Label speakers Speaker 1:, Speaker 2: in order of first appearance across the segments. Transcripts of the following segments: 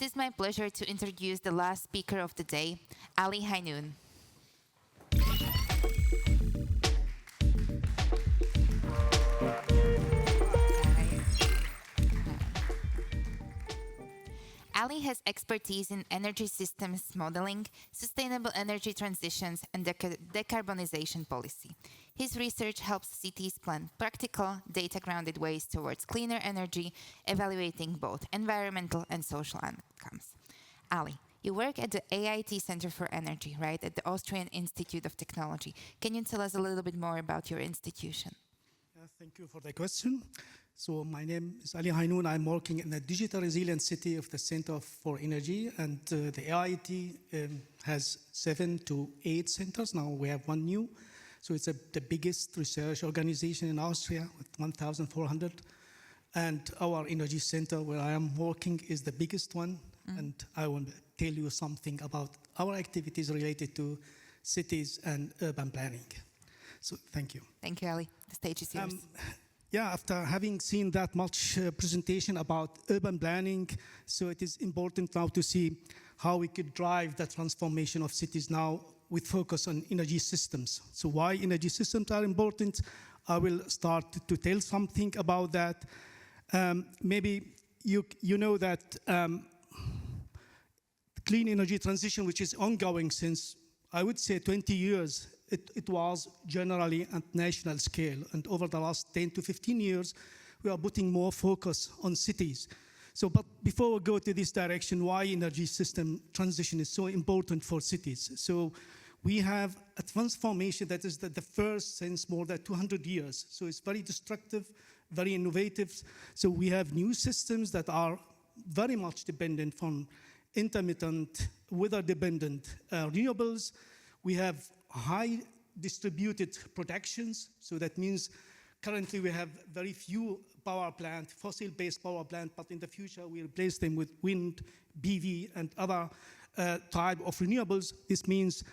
Speaker 1: it is my pleasure to introduce the last speaker of the day, Ali Hainoun. Ali has expertise in energy systems modeling, sustainable energy transitions, and decarbonization policy. His research helps cities plan practical, data-grounded ways towards cleaner energy, evaluating both environmental and social outcomes. Ali, you work at the AIT Center for Energy, right, at the Austrian Institute of Technology. Can you tell us a little bit more about your institution?
Speaker 2: Thank you for the question. So my name is Ali Hainoun. I'm working in the digital resilient city of the Center for Energy, and the AIT has 7 to 8 centers. Now we have one new. So it's the biggest research organization in Austria with 1,400. And our energy center where I am working is the biggest one. And I want to tell you something about our activities related to cities and urban planning. So thank you.
Speaker 1: Thank you, Ali. The stage is yours.
Speaker 2: Yeah, after having seen that much presentation about urban planning, so it is important now to see how we could drive the transformation of cities now with focus on energy systems. So why energy systems are important? I will start to tell something about that. Maybe you know that clean energy transition, which is ongoing since, I would say, 20 years, it was generally at national scale. And over the last 10 to 15 years, we are putting more focus on cities. So, but before we go to this direction, why energy system transition is so important for cities? So we have a transformation that is the first since more than 200 years. So it's very destructive, very innovative. So we have new systems that are very much dependent on intermittent, weather-dependent renewables. We have high distributed productions, so that means currently we have very few power plants, fossil-based power plants, but in the future we replace them with wind, PV, and other type of renewables. This means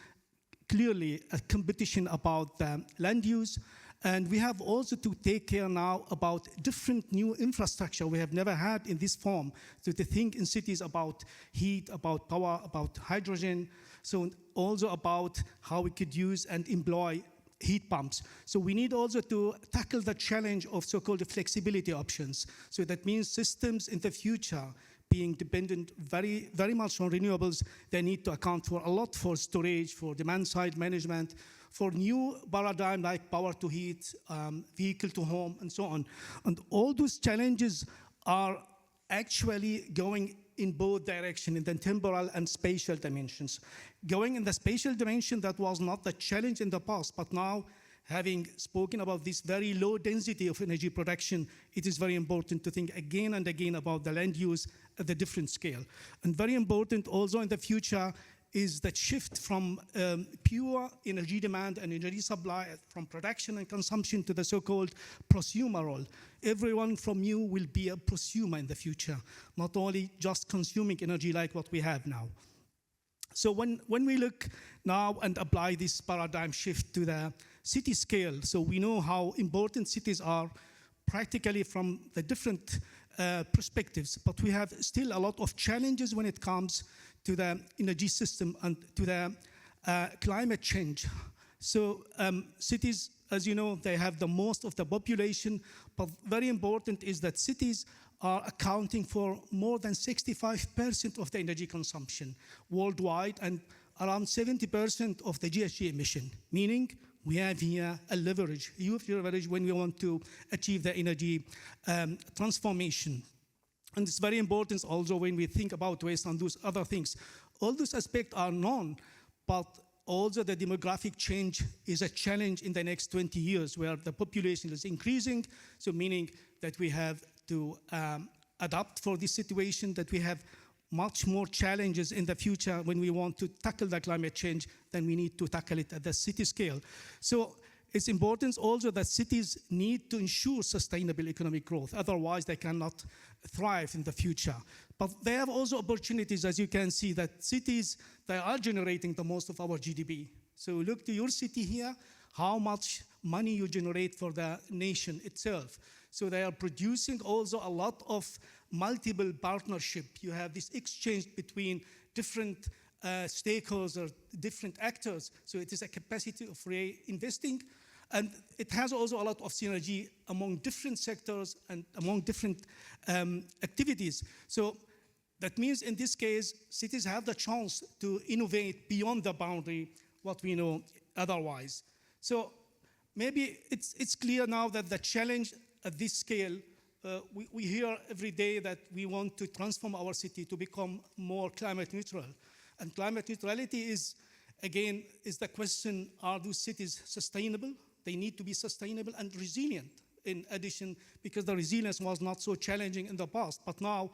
Speaker 2: clearly a competition about the land use, and we have also to take care now about different new infrastructure we have never had in this form. So to think in cities about heat, about power, about hydrogen, so also about how we could use and employ heat pumps. So we need also to tackle the challenge of so-called flexibility options. So that means systems in the future being dependent very, very much on renewables, they need to account for a lot for storage, for demand-side management, for new paradigm like power to heat, vehicle to home, and so on. And all those challenges are actually going in both directions, in the temporal and spatial dimensions. Going in the spatial dimension, that was not the challenge in the past, but now, having spoken about this very low density of energy production, it is very important to think again and again about the land use at the different scale. And very important also in the future is that shift from pure energy demand and energy supply, from production and consumption to the so-called prosumer role. Everyone from you will be a prosumer in the future, not only just consuming energy like what we have now. So when we look now and apply this paradigm shift to the city scale, so we know how important cities are practically from the different perspectives, but we have still a lot of challenges when it comes to the energy system and to the climate change. So cities, as you know, they have the most of the population, but very important is that cities are accounting for more than 65% of the energy consumption worldwide and around 70% of the GHG emission, meaning we have here a leverage, huge leverage when we want to achieve the energy transformation. And it's very important also when we think about waste and those other things. All those aspects are known, but also the demographic change is a challenge in the next 20 years where the population is increasing, so meaning that we have to adapt for this situation, that we have much more challenges in the future when we want to tackle the climate change than we need to tackle it at the city scale. So it's important also that cities need to ensure sustainable economic growth, otherwise they cannot thrive in the future. But they have also opportunities, as you can see, that cities, they are generating the most of our GDP. So look to your city here, how much money you generate for the nation itself. So they are producing also a lot of multiple partnership. You have this exchange between different stakeholders, different actors. So it is a capacity of reinvesting. And it has also a lot of synergy among different sectors and among different activities. So that means in this case, cities have the chance to innovate beyond the boundary, what we know otherwise. So maybe it's clear now that the challenge at this scale, we hear every day that we want to transform our city to become more climate neutral. And climate neutrality is, again, is the question, are those cities sustainable? They need to be sustainable and resilient in addition, because the resilience was not so challenging in the past. But now,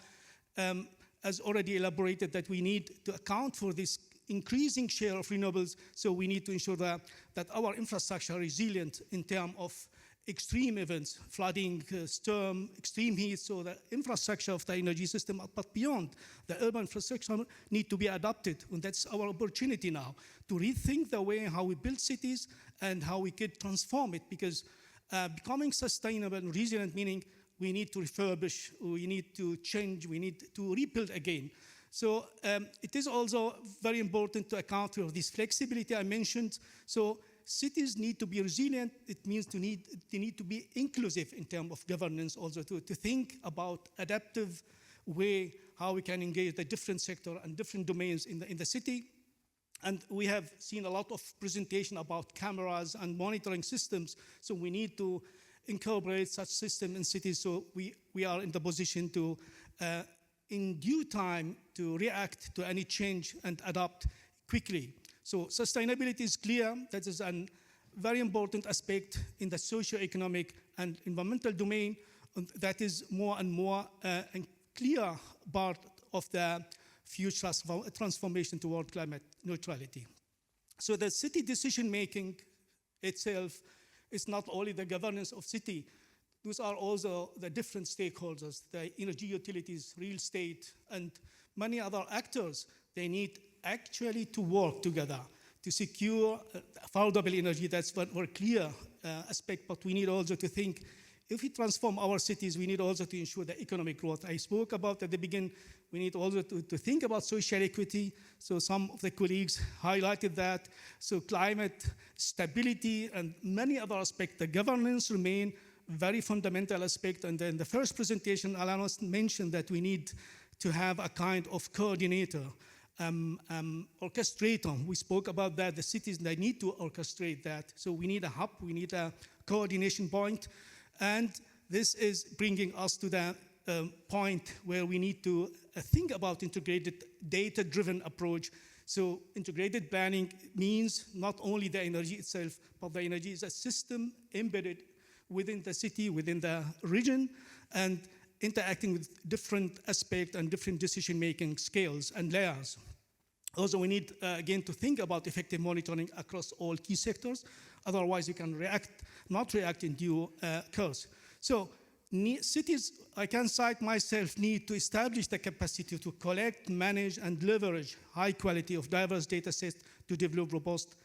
Speaker 2: as already elaborated, that we need to account for this increasing share of renewables, so we need to ensure that our infrastructure is resilient in terms of extreme events, flooding, storm, extreme heat, so the infrastructure of the energy system, but beyond, the urban infrastructure need to be adapted, and that's our opportunity now, to rethink the way how we build cities and how we could transform it, because becoming sustainable and resilient, meaning we need to refurbish, we need to change, we need to rebuild again. So it is also very important to account for this flexibility I mentioned. So cities need to be resilient. It means they need to be inclusive in terms of governance, also to think about adaptive way how we can engage the different sector and different domains in the city. And we have seen a lot of presentation about cameras and monitoring systems. So we need to incorporate such system in cities, so we are in the position to, in due time, to react to any change and adapt quickly. So sustainability is clear. That is a very important aspect in the socio-economic and environmental domain. And that is more and more a clear part of the future transformation toward climate neutrality. So the city decision-making itself is not only the governance of city. Those are also the different stakeholders, the energy utilities, real estate, and many other actors. They need actually to work together to secure affordable energy. That's one more clear aspect, but we need also to think, if we transform our cities, we need also to ensure the economic growth. I spoke about at the beginning, we need also to think about social equity. So some of the colleagues highlighted that. So climate stability and many other aspects, the governance remain very fundamental aspect. And then the first presentation, Alanos mentioned that we need to have a kind of coordinator, orchestrator. We spoke about that. The cities, they need to orchestrate that. So we need a hub, we need a coordination point. And this is bringing us to the point where we need to think about integrated data-driven approach. So integrated planning means not only the energy itself, but the energy is a system embedded within the city, within the region, and interacting with different aspects and different decision-making scales and layers. Also, we need, again, to think about effective monitoring across all key sectors. Otherwise, you can not react in due course. So cities, I can cite myself, need to establish the capacity to collect, manage, and leverage high quality of diverse data sets to develop robust,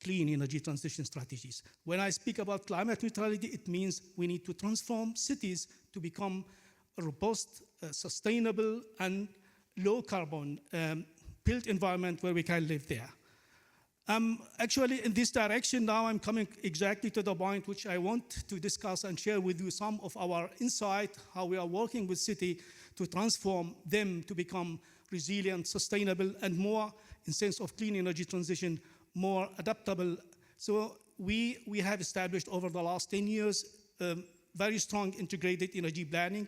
Speaker 2: clean energy transition strategies. When I speak about climate neutrality, it means we need to transform cities to become a robust, sustainable, and low carbon built environment where we can live there. Actually, in this direction now, I'm coming exactly to the point which I want to discuss and share with you some of our insight, how we are working with city to transform them to become resilient, sustainable, and more, in sense of clean energy transition, more adaptable. So we have established over the last 10 years very strong integrated energy planning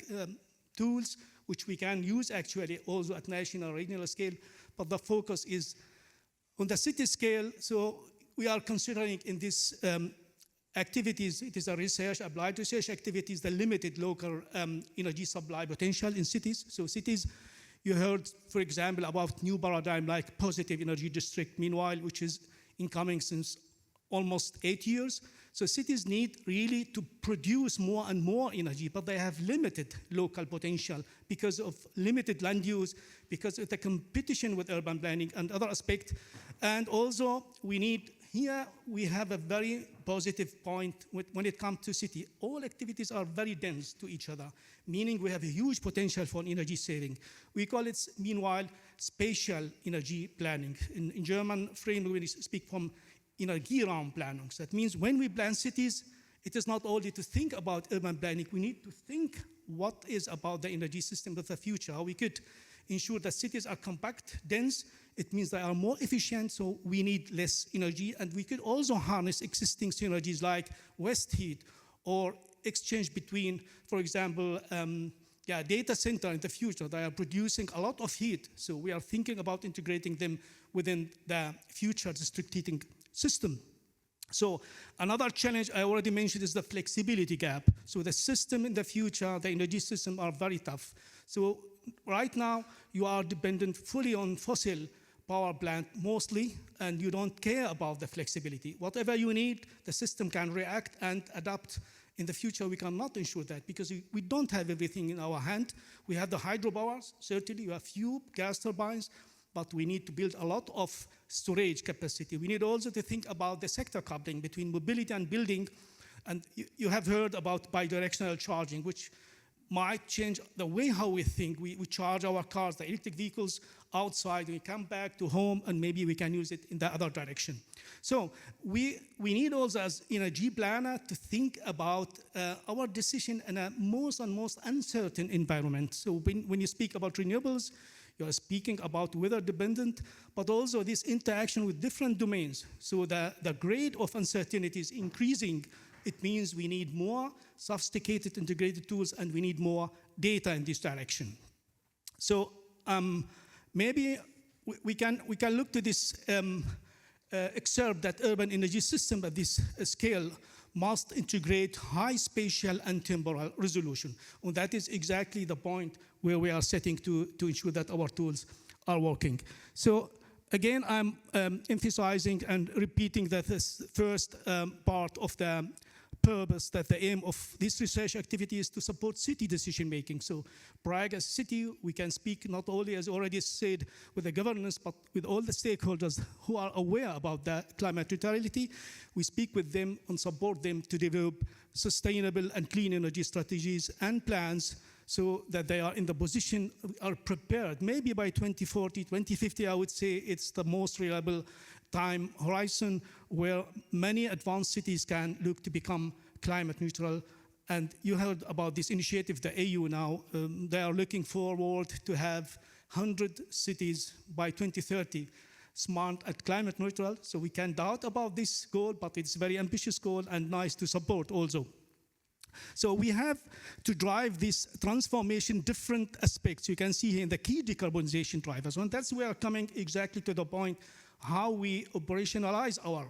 Speaker 2: tools, which we can use actually also at national, regional scale, but the focus is on the city scale. So we are considering in these activities, it is a research, applied research activities, the limited local energy supply potential in cities. So cities, you heard, for example, about new paradigm like positive energy district, meanwhile, which is incoming since almost 8 years. So cities need really to produce more and more energy, but they have limited local potential because of limited land use, because of the competition with urban planning and other aspects. And also we need here we have a very positive point when it comes to city. All activities are very dense to each other, meaning we have a huge potential for energy saving. We call it, meanwhile, spatial energy planning. In German framework, we speak from Energieraumplanung. So that means when we plan cities, it is not only to think about urban planning, we need to think what is about the energy system of the future, how we could ensure that cities are compact, dense. It means they are more efficient, so we need less energy. And we could also harness existing synergies like waste heat or exchange between, for example, data center in the future. They are producing a lot of heat. So we are thinking about integrating them within the future district heating system. So another challenge I already mentioned is the flexibility gap. So the system in the future, the energy system are very tough. So right now, you are dependent fully on fossil power plant mostly, and you don't care about the flexibility. Whatever you need, the system can react and adapt. In the future, we cannot ensure that because we don't have everything in our hand. We have the hydropowers, certainly, you have few gas turbines, but we need to build a lot of storage capacity. We need also to think about the sector coupling between mobility and building. And you have heard about bidirectional charging, which might change the way how we think. We charge our cars, the electric vehicles outside, we come back to home, and maybe we can use it in the other direction. So we need also as energy planner to think about our decision in a most uncertain environment. So when you speak about renewables, you are speaking about weather dependent, but also this interaction with different domains. So the grade of uncertainty is increasing. It means we need more sophisticated integrated tools, and we need more data in this direction. So maybe we can look to this excerpt that urban energy system at this scale must integrate high spatial and temporal resolution. And that is exactly the point where we are setting to ensure that our tools are working. So again, I'm emphasizing and repeating that this first part of the purpose, that the aim of this research activity is to support city decision making. So Prague as a city, we can speak not only, as already said, with the governance, but with all the stakeholders who are aware about the climate neutrality. We speak with them and support them to develop sustainable and clean energy strategies and plans so that they are in the position, are prepared. Maybe by 2040, 2050, I would say it's the most reliable time horizon where many advanced cities can look to become climate neutral. And you heard about this initiative, the AU now, they are looking forward to have 100 cities by 2030 smart and climate neutral. So we can doubt about this goal, but it's a very ambitious goal and nice to support also. So we have to drive this transformation, different aspects. You can see here in the key decarbonization drivers. And that's where coming exactly to the point how we operationalize our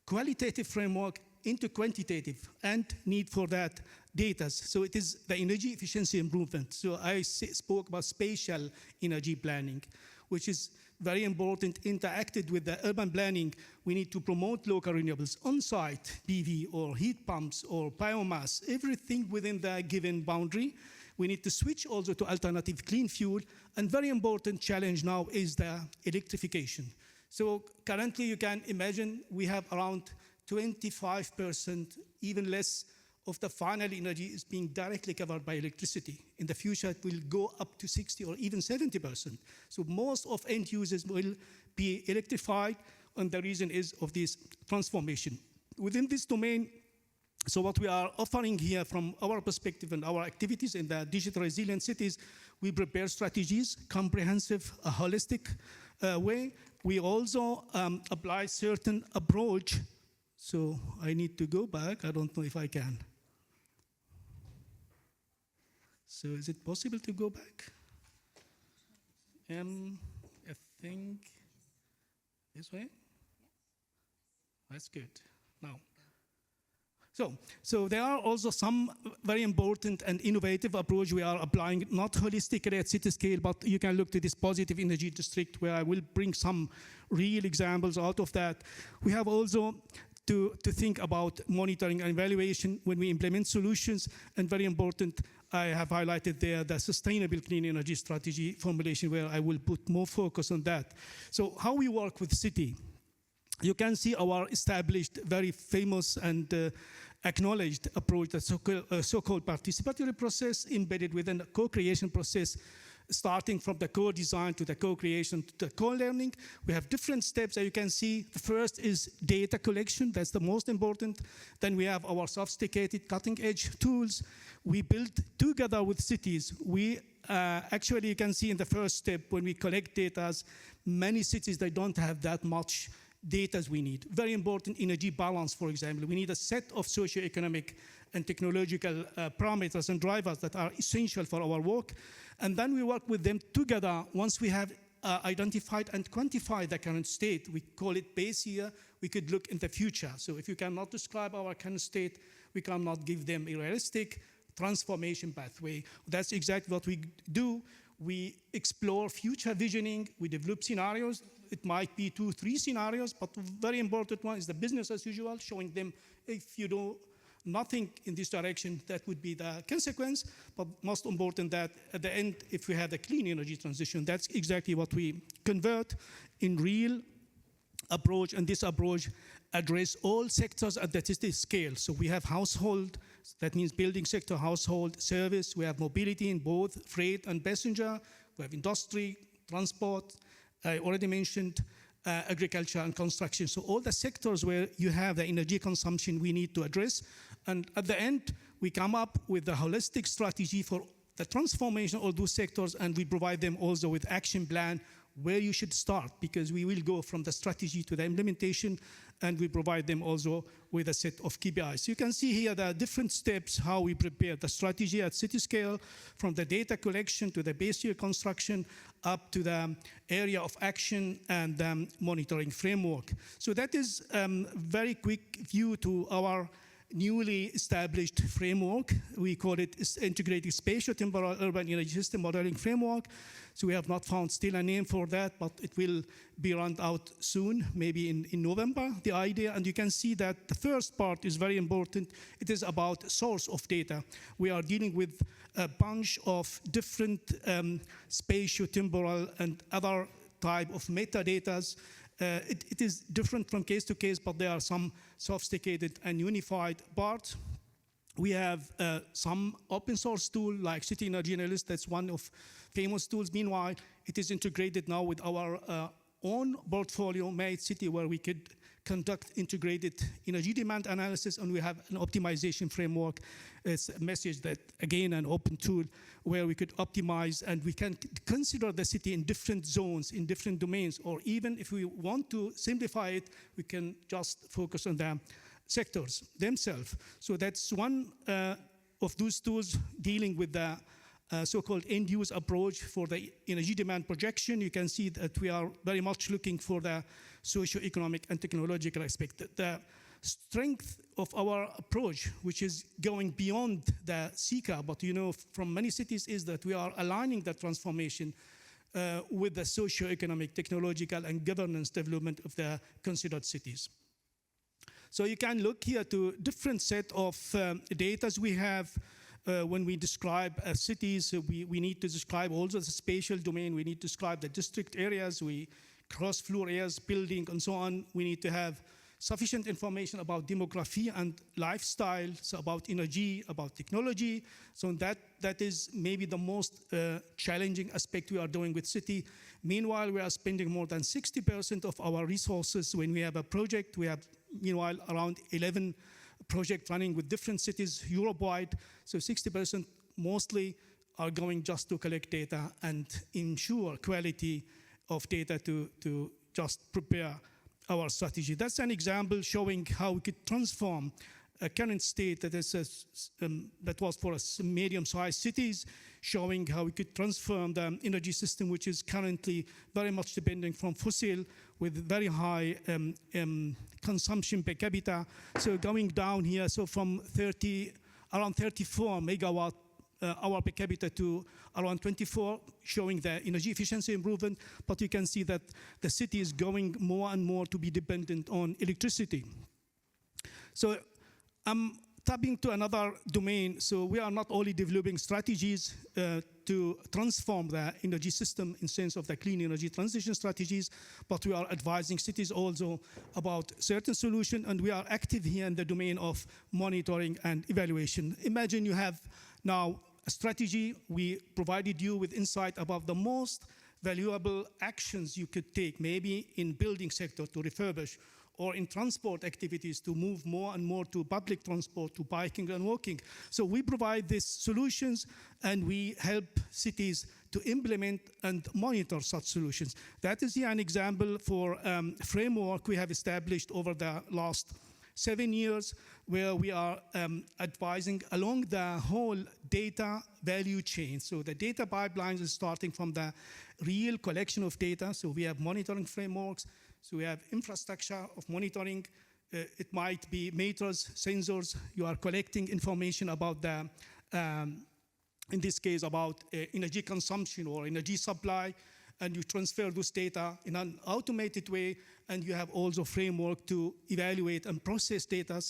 Speaker 2: qualitative framework into quantitative and need for that data. So it is the energy efficiency improvement. So I spoke about spatial energy planning, which is very important, interacted with the urban planning. We need to promote local renewables on-site, PV or heat pumps or biomass, everything within the given boundary. We need to switch also to alternative clean fuel. And very important challenge now is the electrification. So currently you can imagine we have around 25%, even less, of the final energy is being directly covered by electricity. In the future, it will go up to 60 or even 70%. So most of end users will be electrified, and the reason is of this transformation. Within this domain, so what we are offering here from our perspective and our activities in the digital resilient cities, we prepare strategies, comprehensive, holistic way. We also apply certain approach. So I need to go back. I don't know if I can. So is it possible to go back? I think this way. That's good. Now. So there are also some very important and innovative approach we are applying, not holistically at city scale, but you can look to this positive energy district where I will bring some real examples out of that. We have also to think about monitoring and evaluation when we implement solutions, and very important, I have highlighted there the sustainable clean energy strategy formulation where I will put more focus on that. So how we work with city. you can see our established, very famous and acknowledged approach, the so-called participatory process embedded within a co-creation process, starting from the co-design to the co-creation to the co-learning. We have different steps that you can see. The first is data collection. That's the most important. Then we have our sophisticated cutting-edge tools. We build together with cities. We actually, you can see in the first step, when we collect data, many cities, they don't have that much data as we need. Very important energy balance, for example. We need a set of socioeconomic and technological parameters and drivers that are essential for our work. And then we work with them together. Once we have identified and quantified the current state, we call it base year, we could look in the future. So if you cannot describe our current state, we cannot give them a realistic transformation pathway. That's exactly what we do. We explore future visioning, we develop scenarios. It might be 2, 3 scenarios, but very important one is the business as usual, showing them if you do nothing in this direction, that would be the consequence. But most important that at the end, if we have a clean energy transition, that's exactly what we convert in real approach, and this approach address all sectors at the city scale. So we have household, that means building sector, household, service. We have mobility in both freight and passenger. We have industry, transport. I already mentioned agriculture and construction. So all the sectors where you have the energy consumption we need to address. And at the end, we come up with a holistic strategy for the transformation of those sectors, and we provide them also with action plan where you should start, because we will go from the strategy to the implementation, and we provide them also with a set of KPIs. So you can see here the different steps, how we prepare the strategy at city scale, from the data collection to the base year construction, up to the area of action and monitoring framework. So that is a very quick view to our newly established framework. We call it Integrated Spatio-Temporal Urban Energy System Modeling Framework. So we have not found still a name for that, but it will be rolled out soon, maybe in November, the idea. And you can see that the first part is very important. It is about source of data. We are dealing with a bunch of different spatio-temporal and other type of metadatas. It is different from case to case, but there are some sophisticated and unified parts. We have some open source tool like City Energy Analyst. That's one of famous tools. Meanwhile, it is integrated now with our own portfolio, Made City, where we could conduct integrated energy demand analysis, and we have an optimization framework. It's a message that, again, an open tool where we could optimize, and we can consider the city in different zones, in different domains, or even if we want to simplify it, we can just focus on the sectors themselves. So that's one of those tools dealing with the so-called end-use approach for the energy demand projection. You can see that we are very much looking for the socio-economic and technological aspect. The strength of our approach, which is going beyond the SICA, but you know from many cities, is that we are aligning the transformation with the socio-economic, technological, and governance development of the considered cities. So you can look here to different set of data we have. When we describe cities, we need to describe also the spatial domain. We need to describe the district areas, cross-floor areas, building, and so on. We need to have sufficient information about demography and lifestyle, so about energy, about technology. So that is maybe the most challenging aspect we are doing with city. Meanwhile, we are spending more than 60% of our resources when we have a project. We have, meanwhile, around 11 project running with different cities Europe-wide. So 60% mostly are going just to collect data and ensure quality of data to just prepare our strategy. That's an example showing how we could transform a current state that was for medium-sized cities, showing how we could transform the energy system, which is currently very much depending from fossil with very high consumption per capita. So going down here, so from around 34 megawatt hour per capita to around 24, showing the energy efficiency improvement. But you can see that the city is going more and more to be dependent on electricity. So I'm tapping to another domain, so we are not only developing strategies to transform the energy system in sense of the clean energy transition strategies, but we are advising cities also about certain solutions, and we are active here in the domain of monitoring and evaluation. Imagine you have now a strategy. We provided you with insight about the most valuable actions you could take, maybe in building sector to refurbish, or in transport activities to move more and more to public transport, to biking and walking. So we provide these solutions, and we help cities to implement and monitor such solutions. That is here an example for framework we have established over the last 7 years, where we are advising along the whole data value chain. So the data pipelines is starting from the real collection of data. So we have monitoring frameworks. So we have infrastructure of monitoring. It might be meters, sensors. You are collecting information about the, in this case, about energy consumption or energy supply, and you transfer those data in an automated way, and you have also framework to evaluate and process data.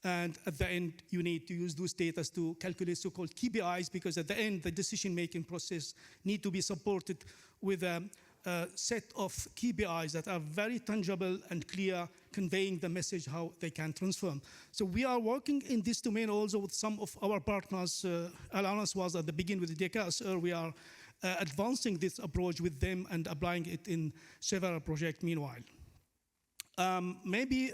Speaker 2: And at the end, you need to use those data to calculate so-called KPIs, because at the end, the decision-making process need to be supported with a set of KPIs that are very tangible and clear, conveying the message how they can transform. So we are working in this domain also with some of our partners. Alanas was at the beginning with the DKSR. We are advancing this approach with them and applying it in several projects meanwhile. Maybe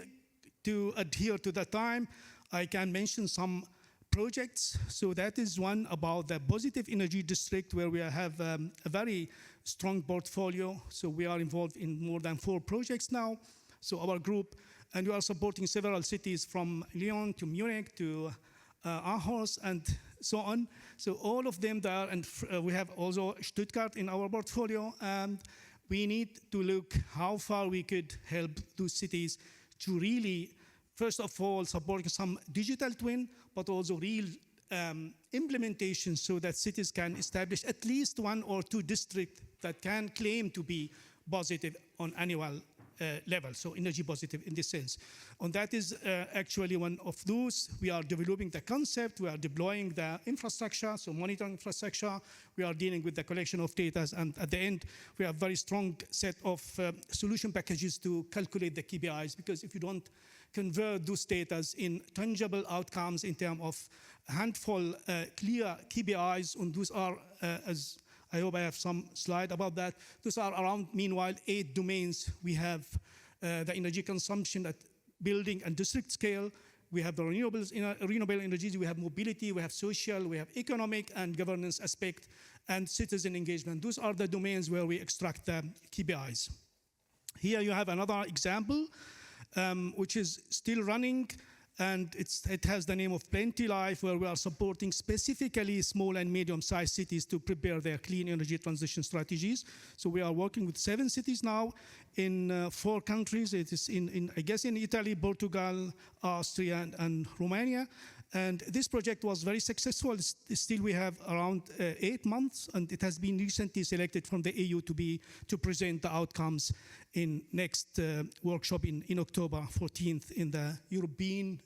Speaker 2: to adhere to the time, I can mention some projects. So that is one about the positive energy district, where we have a very strong portfolio. So we are involved in more than 4 projects now. So our group, and we are supporting several cities from Lyon to Munich to Aarhus and so on. So all of them there, and we have also Stuttgart in our portfolio. And we need to look how far we could help those cities to really, first of all, support some digital twin, but also real implementation, so that cities can establish at least 1 or 2 districts that can claim to be positive on annual level, so energy positive in this sense. And that is actually one of those. We are developing the concept, we are deploying the infrastructure, so monitoring infrastructure, we are dealing with the collection of data, and at the end, we have very strong set of solution packages to calculate the KPIs, because if you don't convert those data in tangible outcomes in terms of a handful clear KPIs, and those are, as I hope I have some slide about that. Those are around, meanwhile, 8 domains. We have the energy consumption at building and district scale. We have the renewable energies. We have mobility. We have social. We have economic and governance aspect, and citizen engagement. Those are the domains where we extract the KPIs. Here you have another example, which is still running. And it has the name of Plenty Life, where we are supporting specifically small and medium-sized cities to prepare their clean energy transition strategies. So we are working with 7 cities now in 4 countries. It is I guess in Italy, Portugal, Austria, and Romania. And this project was very successful. Still, we have around 8 months, and it has been recently selected from the EU to present the outcomes in next workshop in October 14th in the European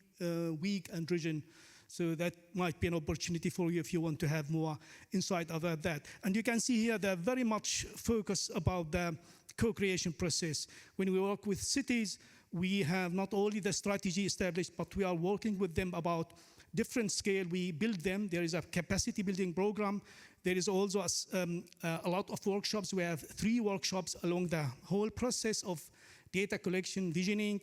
Speaker 2: week and region. So that might be an opportunity for you if you want to have more insight about that. And you can see here they're very much focused about the co-creation process. When we work with cities, we have not only the strategy established, but we are working with them about different scale. We build them. There is a capacity building program. There is also a lot of workshops. We have 3 workshops along the whole process of data collection, visioning,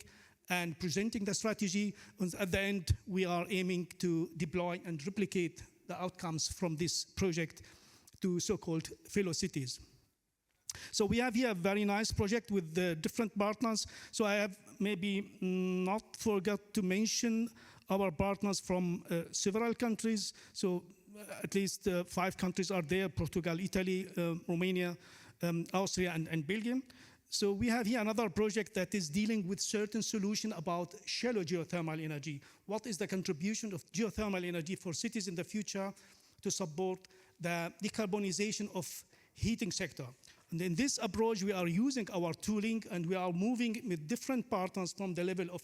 Speaker 2: and presenting the strategy. And at the end, we are aiming to deploy and replicate the outcomes from this project to so-called fellow cities. So we have here a very nice project with the different partners. So I have maybe not forgot to mention our partners from several countries. So at least 5 countries are there: Portugal, Italy, Romania, Austria, and Belgium. So we have here another project that is dealing with certain solution about shallow geothermal energy. What is the contribution of geothermal energy for cities in the future to support the decarbonization of heating sector? And in this approach, we are using our tooling, and we are moving with different partners from the level of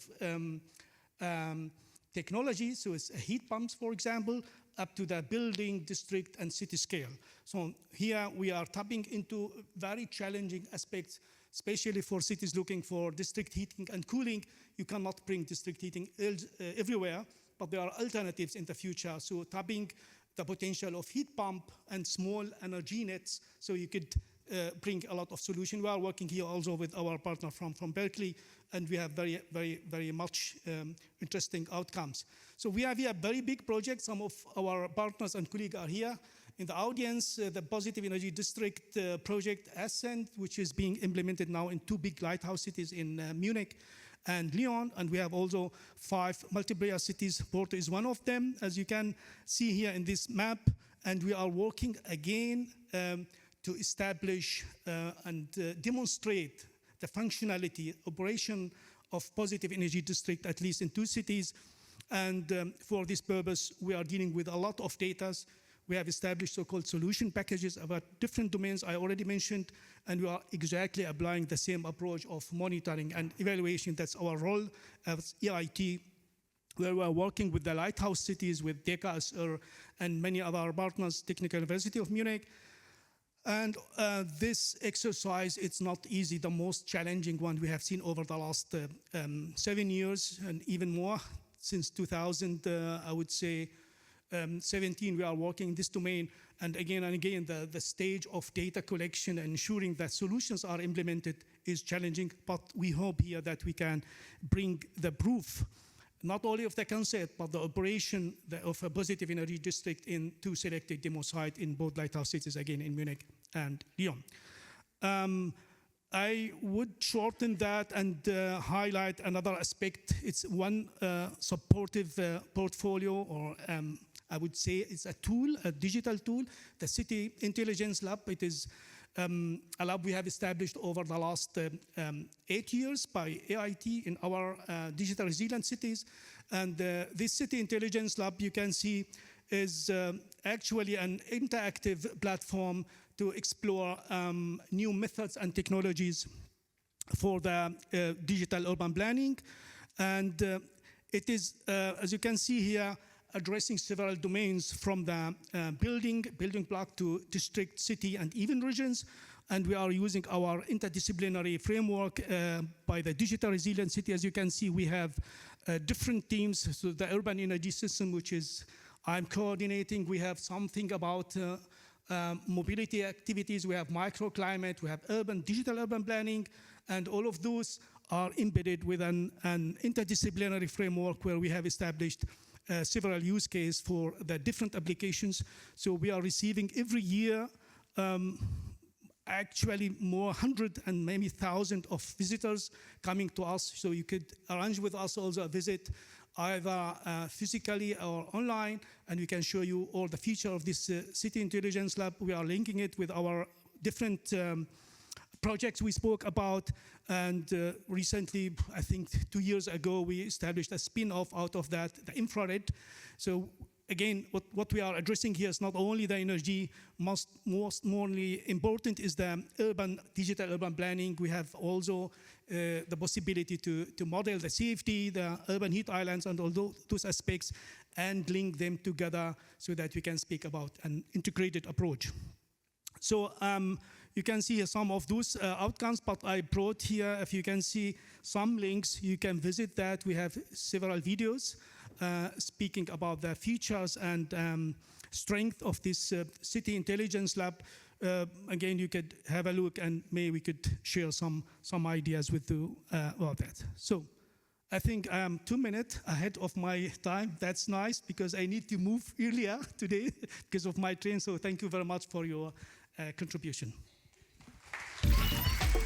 Speaker 2: technology, so it's heat pumps, for example, up to the building, district, and city scale. So here we are tapping into very challenging aspects, especially for cities looking for district heating and cooling. You cannot bring district heating everywhere, but there are alternatives in the future. So tapping the potential of heat pump and small energy nets, so you could bring a lot of solution. We are working here also with our partner from Berkeley, and we have very much interesting outcomes. So we have here very big projects. Some of our partners and colleagues are here in the audience. The Positive Energy District project Ascent, which is being implemented now in 2 big lighthouse cities in Munich and Lyon, and we have also 5 multiplayer cities. Porto is one of them, as you can see here in this map, and we are working again to establish and demonstrate the functionality, operation of Positive Energy District, at least in 2 cities. And for this purpose, we are dealing with a lot of data. We have established so-called solution packages about different domains I already mentioned, and we are exactly applying the same approach of monitoring and evaluation. That's our role as EIT, where we are working with the lighthouse cities, with DECA and many other partners, Technical University of Munich. And this exercise, it's not easy, the most challenging one we have seen over the last 7 years, and even more since 2000, I would say, 17, we are working in this domain. And again, the stage of data collection and ensuring that solutions are implemented is challenging, but we hope here that we can bring the proof, not only of the concept, but the operation of a Positive Energy District in 2 selected demo sites in both lighthouse cities, again in Munich and Lyon. I would shorten that and highlight another aspect. It's one supportive portfolio, or I would say it's a tool, a digital tool, the City Intelligence Lab. It is a lab we have established over the last 8 years by AIT in our digital resilient cities. And this City Intelligence Lab, you can see, is actually an interactive platform to explore new methods and technologies for the digital urban planning. And it is, as you can see here, addressing several domains from the building block to district, city, and even regions. And we are using our interdisciplinary framework by the Digital Resilient City. As you can see, we have different teams. So the urban energy system, which is I'm coordinating. We have something about mobility activities. We have microclimate. We have digital urban planning. And all of those are embedded with an interdisciplinary framework where we have established several use cases for the different applications. So we are receiving every year actually more 100 and maybe 1,000 of visitors coming to us. So you could arrange with us also a visit either physically or online, and we can show you all the features of this City Intelligence Lab. We are linking it with our different projects we spoke about, and recently, I think 2 years ago, we established a spin-off out of that, the infrared. So again, what we are addressing here is not only the energy, most important is the digital urban planning. We have also the possibility to model the safety, the urban heat islands, and all those aspects, and link them together so that we can speak about an integrated approach. So you can see here some of those outcomes, but I brought here, if you can see some links, you can visit that. We have several videos speaking about the features and strength of this City Intelligence Lab. Again, you could have a look, and maybe we could share some ideas with you about that. So I think I am 2 minutes ahead of my time. That's nice, because I need to move earlier today because of my train. So thank you very much for your contribution.